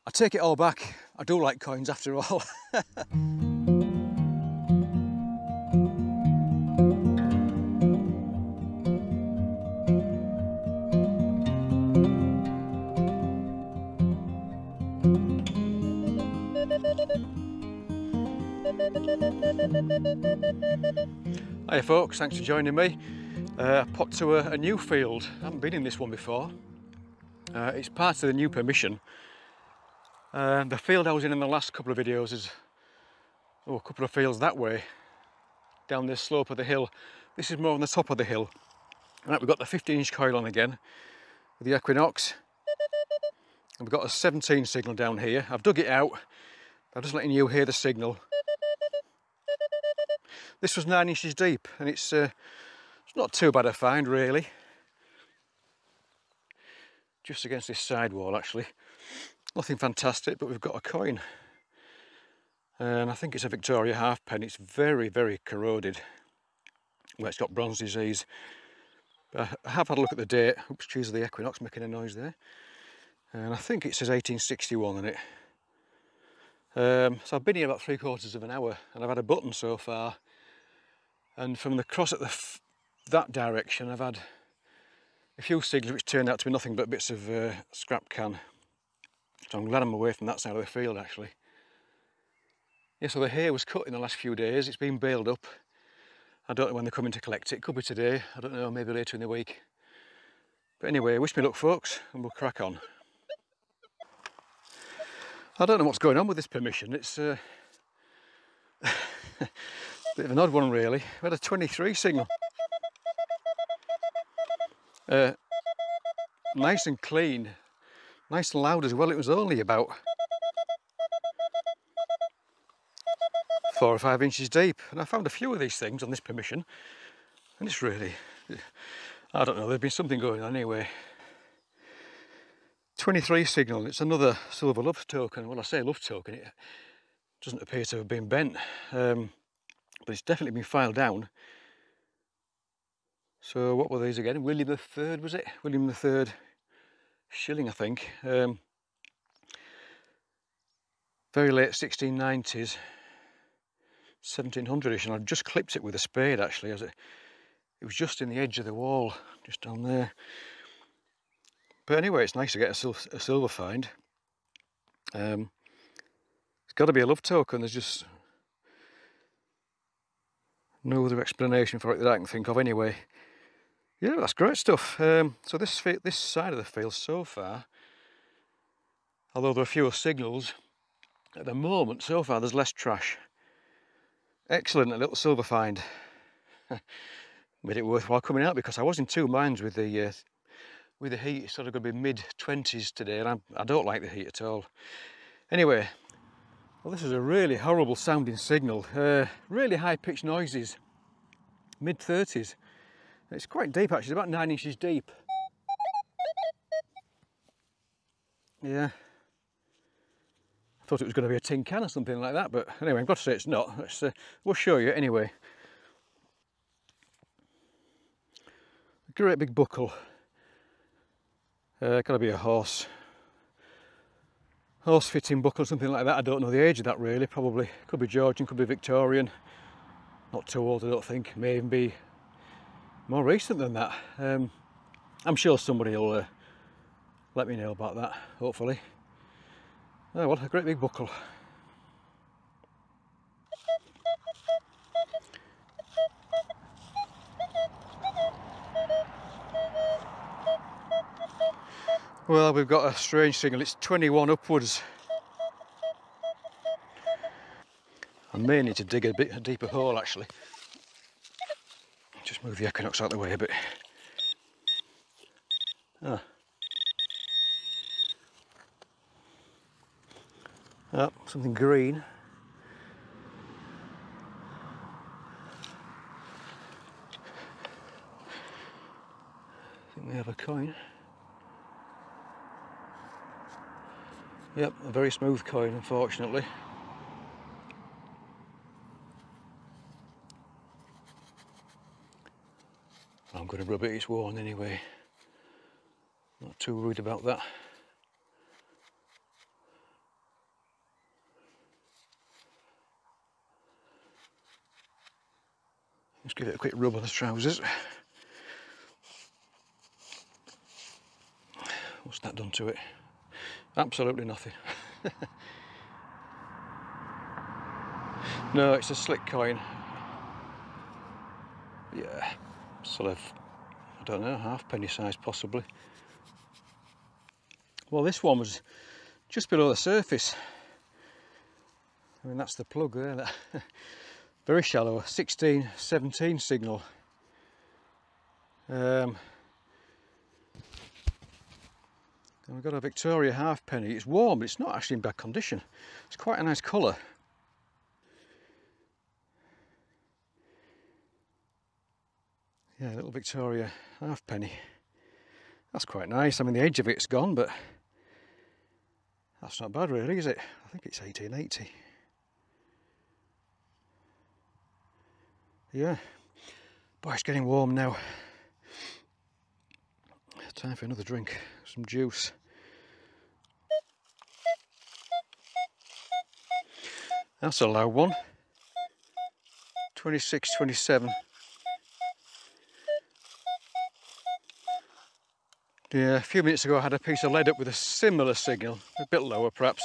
I take it all back. I do like coins after all. Hiya folks, thanks for joining me. I popped to a new field. I haven't been in this one before. It's part of the new permission. The field I was in the last couple of videos is a couple of fields that way, down this slope of the hill. This is more on the top of the hill. Right, we've got the 15-inch coil on again with the Equinox. And we've got a 17 signal down here. I've dug it out. I'm just letting you hear the signal. This was 9 inches deep, and it's not too bad a find really. Just against this side wall actually. Nothing fantastic, but we've got a coin. And I think it's a Victoria halfpenny. It's very, very corroded. Well, it's got bronze disease. But I have had a look at the date. Oops, cheese, the Equinox making a noise there. And I think it says 1861 on it. So I've been here about 3/4 of an hour, and I've had a button so far. And from the cross at that direction, I've had a few signals which turned out to be nothing but bits of scrap can. So I'm glad I'm away from that side of the field actually. Yeah, so the hay was cut in the last few days. It's been baled up. I don't know when they're coming to collect it. It could be today. I don't know, maybe later in the week. But anyway, wish me luck folks, and we'll crack on. I don't know what's going on with this permission. It's a bit of an odd one really. We had a 23 signal. Nice and clean, nice and loud as well. It was only about 4 or 5 inches deep, and I found a few of these things on this permission, and it's really, I don't know, there's been something going on anyway. 23 signal, it's another silver love token. Well, I say love token, it doesn't appear to have been bent, but it's definitely been filed down. So what were these again? William III, was it? William III shilling, I think. Very late 1690s, 1700ish, and I just clipped it with a spade actually, as it was just in the edge of the wall, just down there. But anyway, it's nice to get a silver find. It's got to be a love token. There's just no other explanation for it that I can think of anyway. Yeah, that's great stuff. So this side of the field so far, although there are fewer signals, at the moment so far there's less trash. Excellent little silver find. Made it worthwhile coming out because I was in two minds with the heat. It's sort of going to be mid-20s today, and I don't like the heat at all. Anyway, well, this is a really horrible sounding signal. Really high-pitched noises, mid-30s. It's quite deep actually, about 9 inches deep. Yeah. I thought it was going to be a tin can or something like that, but anyway, I've got to say it's not. We'll show you anyway. A great big buckle. Got to be a horse fitting buckle, something like that. I don't know the age of that really. Probably could be Georgian, could be Victorian. Not too old, I don't think. May even be more recent than that. I'm sure somebody will let me know about that, hopefully. Oh well, a great big buckle. Well, we've got a strange signal. It's 21 upwards. I may need to dig a deeper hole actually. Just move the Equinox out of the way a bit. Ah. Oh, something green. I think we have a coin. Yep, a very smooth coin, unfortunately. I'm going to rub it, it's worn anyway. Not too worried about that. Let's give it a quick rub on the trousers. What's that done to it? Absolutely nothing. No, it's a slick coin. Yeah, sort of, I don't know, halfpenny size possibly. Well, this one was just below the surface. I mean, that's the plug there. That very shallow, 16, 17 signal. And we've got a Victoria halfpenny. It's warm, but it's not actually in bad condition. It's quite a nice colour. Yeah, little Victoria halfpenny. That's quite nice. I mean, the edge of it's gone, but that's not bad really, is it? I think it's 1880. Yeah. Boy, it's getting warm now. Time for another drink, some juice. That's a loud one. 26, 27. Yeah, a few minutes ago I had a piece of lead up with a similar signal, a bit lower perhaps.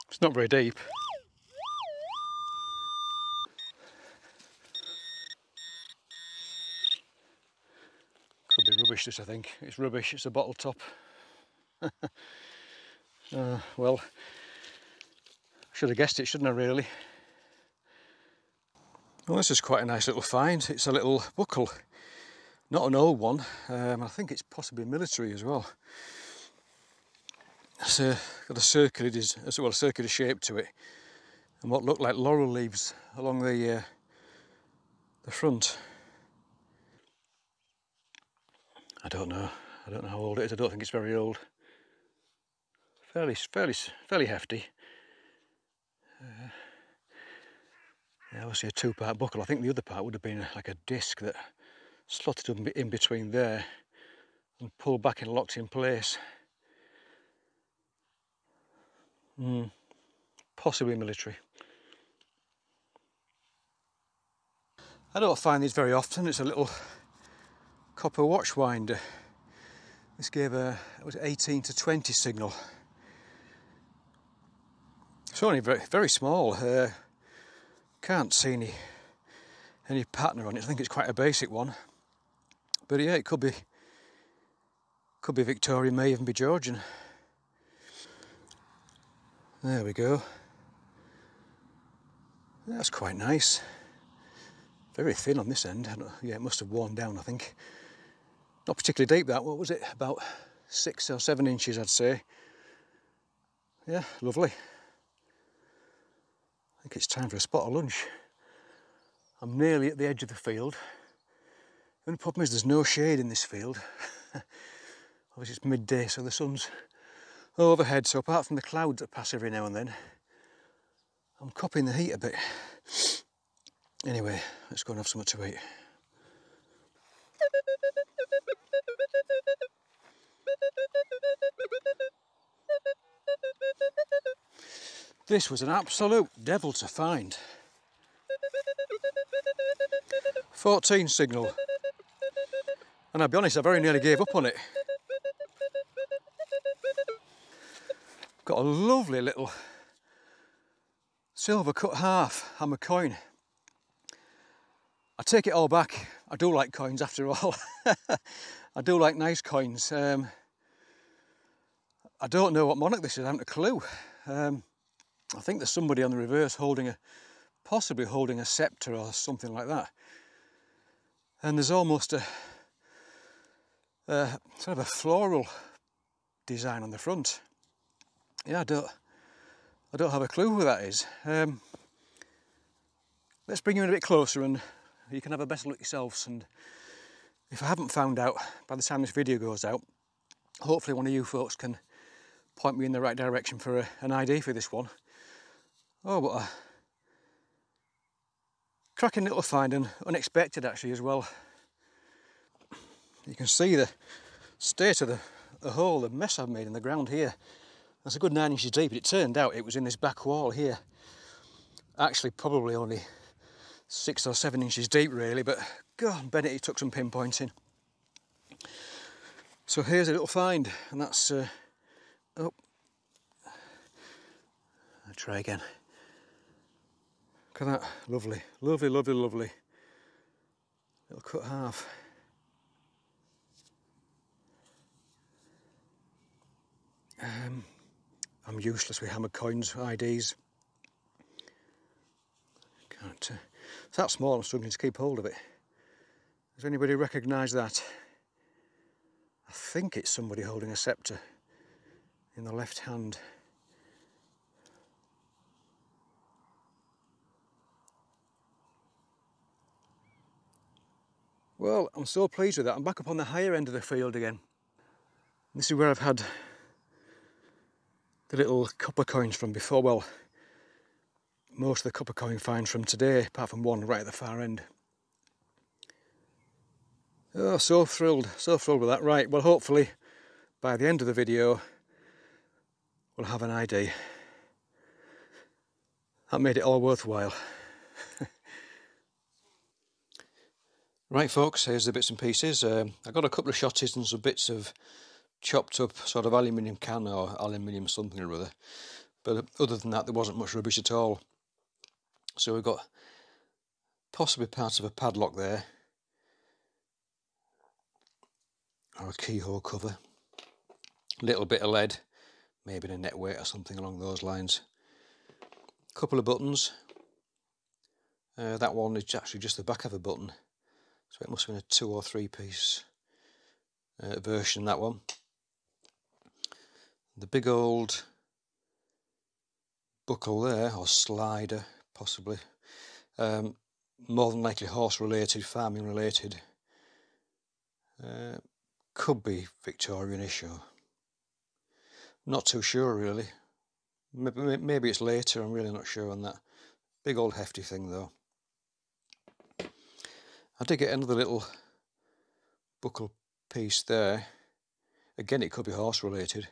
It's not very deep. Could be rubbish this, I think. It's rubbish, it's a bottle top. Well, I should have guessed it, shouldn't I really? Well, this is quite a nice little find. It's a little buckle. Not an old one. I think it's possibly military as well. It's got a circular shape to it, and what look like laurel leaves along the front. I don't know how old it is. I don't think it's very old. Fairly hefty. Yeah, obviously a two-part buckle. I think the other part would have been like a disc that slotted up in between there and pulled back and locked in place. Possibly military. I don't find these very often. It's a little copper watch winder. This gave it was 18 to 20 signal. It's only very small. Can't see any pattern on it. I think it's quite a basic one. But yeah, it could be Victorian, may even be Georgian. There we go. That's quite nice. Very thin on this end. Yeah, it must have worn down, I think. Not particularly deep that. What was it? About 6 or 7 inches, I'd say. Yeah, lovely. I think it's time for a spot of lunch. I'm nearly at the edge of the field. The only problem is there's no shade in this field. Obviously it's midday, so the sun's overhead, so apart from the clouds that pass every now and then, I'm copying the heat a bit. Anyway, let's go and have something to eat. This was an absolute devil to find. 14 signal. And I'll be honest, I very nearly gave up on it. Got a lovely little silver cut half hammer coin. I take it all back. I do like coins after all. I do like nice coins. I don't know what monarch this is, I haven't a clue. I think there's somebody on the reverse possibly holding a sceptre or something like that. And there's almost a sort of a floral design on the front. Yeah, I don't have a clue who that is. Let's bring you in a bit closer and you can have a better look yourselves. And if I haven't found out by the time this video goes out, hopefully one of you folks can point me in the right direction for an ID for this one. Oh, what a cracking little find, and unexpected actually as well. You can see the state of the hole, the mess I've made in the ground here. That's a good 9 inches deep, but it turned out it was in this back wall here. Actually, probably only 6 or 7 inches deep really, but God, Bennett, he took some pinpointing. So here's a little find, and that's, oh, I'll try again. Look at that, lovely, lovely, lovely, lovely. Little cut half. I'm useless with hammered coins, IDs. Can't, it's that small, I'm struggling to keep hold of it. Does anybody recognise that? I think it's somebody holding a sceptre in the left hand. Well, I'm so pleased with that. I'm back up on the higher end of the field again. This is where I've had the little copper coins from before. Well, most of the copper coin finds from today, apart from one right at the far end. Oh, so thrilled with that. Right, well, hopefully by the end of the video we'll have an ID. That made it all worthwhile. Right folks, here's the bits and pieces. I got a couple of shotties and some bits of chopped up sort of aluminium can or aluminium something or other. But other than that, there wasn't much rubbish at all. So we've got possibly parts of a padlock there, or a keyhole cover, a little bit of lead, maybe in a net weight or something along those lines. A couple of buttons. That one is actually just the back of a button, so it must have been a 2 or 3 piece version, that one. The big old buckle there, or slider possibly, more than likely horse related, farming related, could be Victorianish, or not too sure really. Maybe it's later, I'm really not sure on that. Big old hefty thing though. I did get another little buckle piece there. Again, it could be horse related.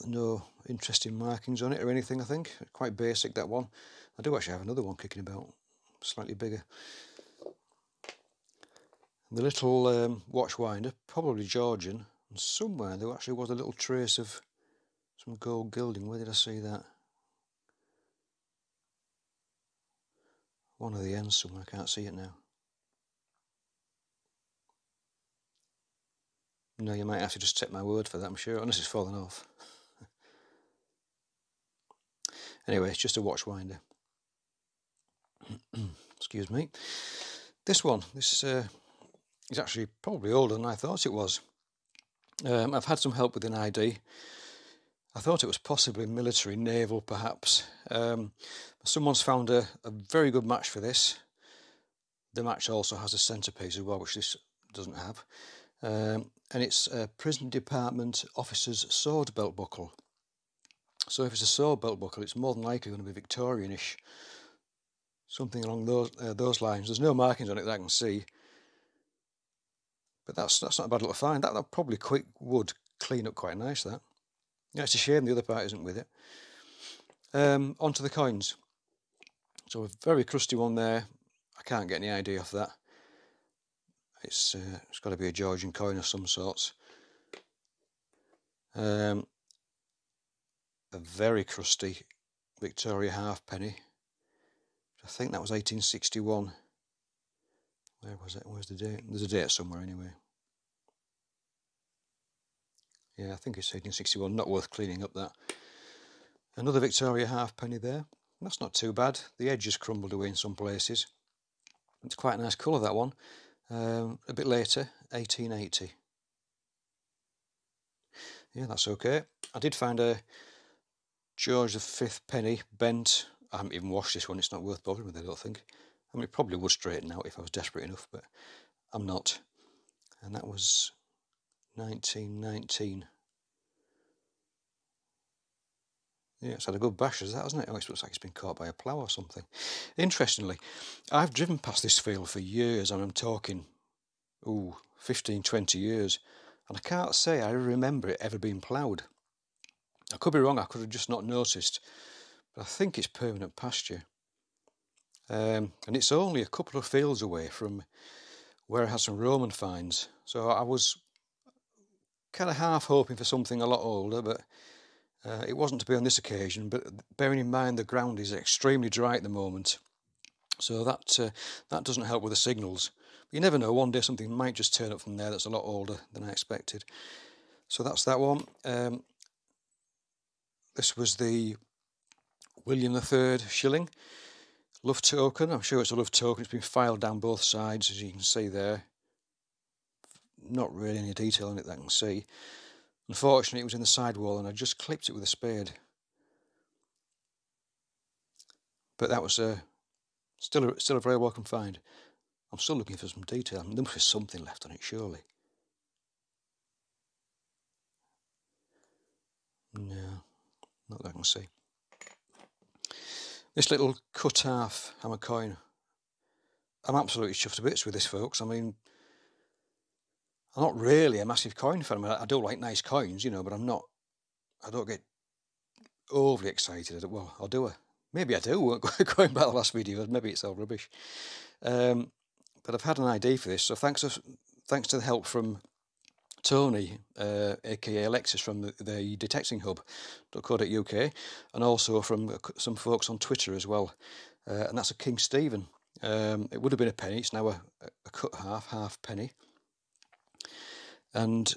No interesting markings on it or anything, I think. Quite basic, that one. I do actually have another one kicking about, slightly bigger. The little watch winder, probably Georgian, and somewhere there actually was a little trace of some gold gilding. Where did I see that? One of the ends somewhere, I can't see it now. No, you might have to just take my word for that, I'm sure, unless it's fallen off. Anyway, it's just a watch winder. Excuse me. This one, this is actually probably older than I thought it was. I've had some help with an ID. I thought it was possibly military, naval perhaps. Someone's found a very good match for this. The match also has a centrepiece as well, which this doesn't have. And it's a prison department officer's sword belt buckle. So if it's a sword belt buckle, it's more than likely going to be Victorianish, something along those lines. There's no markings on it that I can see, but that's not a bad little find. That probably would clean up quite nice. That. Yeah, it's a shame the other part isn't with it. Onto the coins. So a very crusty one there. I can't get any idea off that. It's got to be a Georgian coin of some sorts. A very crusty Victoria halfpenny. I think that was 1861. Where was it? Where's the date? There's a date somewhere anyway. Yeah, I think it's 1861. Not worth cleaning up that. Another Victoria halfpenny there. That's not too bad. The edge has crumbled away in some places. It's quite a nice colour, that one. A bit later, 1880. Yeah, that's okay. I did find a George V penny bent. I haven't even washed this one, it's not worth bothering with, I don't think. I mean, it probably would straighten out if I was desperate enough, but I'm not. And that was 1919. Yeah, it's had a good bash, that, hasn't it? Oh, it looks like it's been caught by a plough or something. Interestingly, I've driven past this field for years, and I'm talking, 15, 20 years, and I can't say I remember it ever being ploughed. I could be wrong, I could have just not noticed, but I think it's permanent pasture. And it's only a couple of fields away from where I had some Roman finds, so I was kind of half hoping for something a lot older, but it wasn't to be on this occasion. But bearing in mind the ground is extremely dry at the moment, so that doesn't help with the signals. But you never know, one day something might just turn up from there that's a lot older than I expected. So that's that one. This was the William III shilling. Love token. I'm sure it's a love token. It's been filed down both sides, as you can see there. Not really any detail on it that I can see. Unfortunately, it was in the sidewall and I just clipped it with a spade. But that was still a very welcome find. I'm still looking for some detail. I mean, there must be something left on it, surely. No, not that I can see. This little cut half hammer coin. I'm absolutely chuffed to bits with this, folks. I mean, I'm not really a massive coin fan. I mean, I do like nice coins, you know, but I don't get overly excited. Well, I'll do maybe I do, going back to the last video, maybe it's all rubbish. But I've had an idea for this, so thanks to the help from Tony, aka Alexis from the Detecting Hub.co.uk, and also from some folks on Twitter as well, and that's a King Stephen. It would have been a penny, it's now a cut half penny. And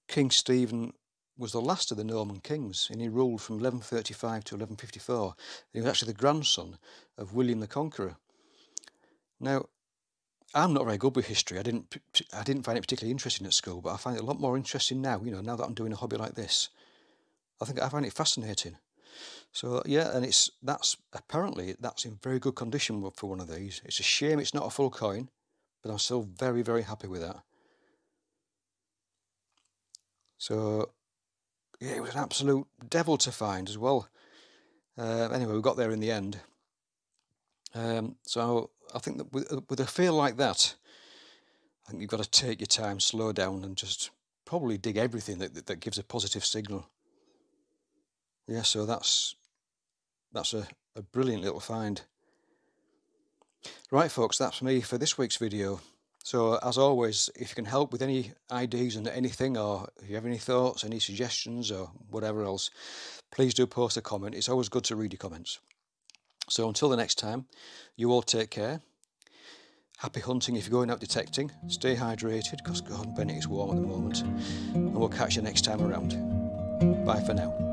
King Stephen was the last of the Norman kings, and he ruled from 1135 to 1154. He was actually the grandson of William the Conqueror. Now, I'm not very good with history. I didn't find it particularly interesting at school, but I find it a lot more interesting now. You know, now that I'm doing a hobby like this, I find it fascinating. So yeah, and apparently that's in very good condition for one of these. It's a shame it's not a full coin, but I'm still very, very happy with that. So yeah, it was an absolute devil to find as well. Anyway, we got there in the end. So I think that with a feel like that, I think you've got to take your time, slow down, and just probably dig everything that gives a positive signal. Yeah, so that's a brilliant little find. Right, folks, that's me for this week's video. So as always, if you can help with any ideas and anything, or if you have any thoughts, any suggestions, or whatever else, please do post a comment. It's always good to read your comments. So until the next time, you all take care. Happy hunting if you're going out detecting. Stay hydrated, because God, Bennett is warm at the moment. And we'll catch you next time around. Bye for now.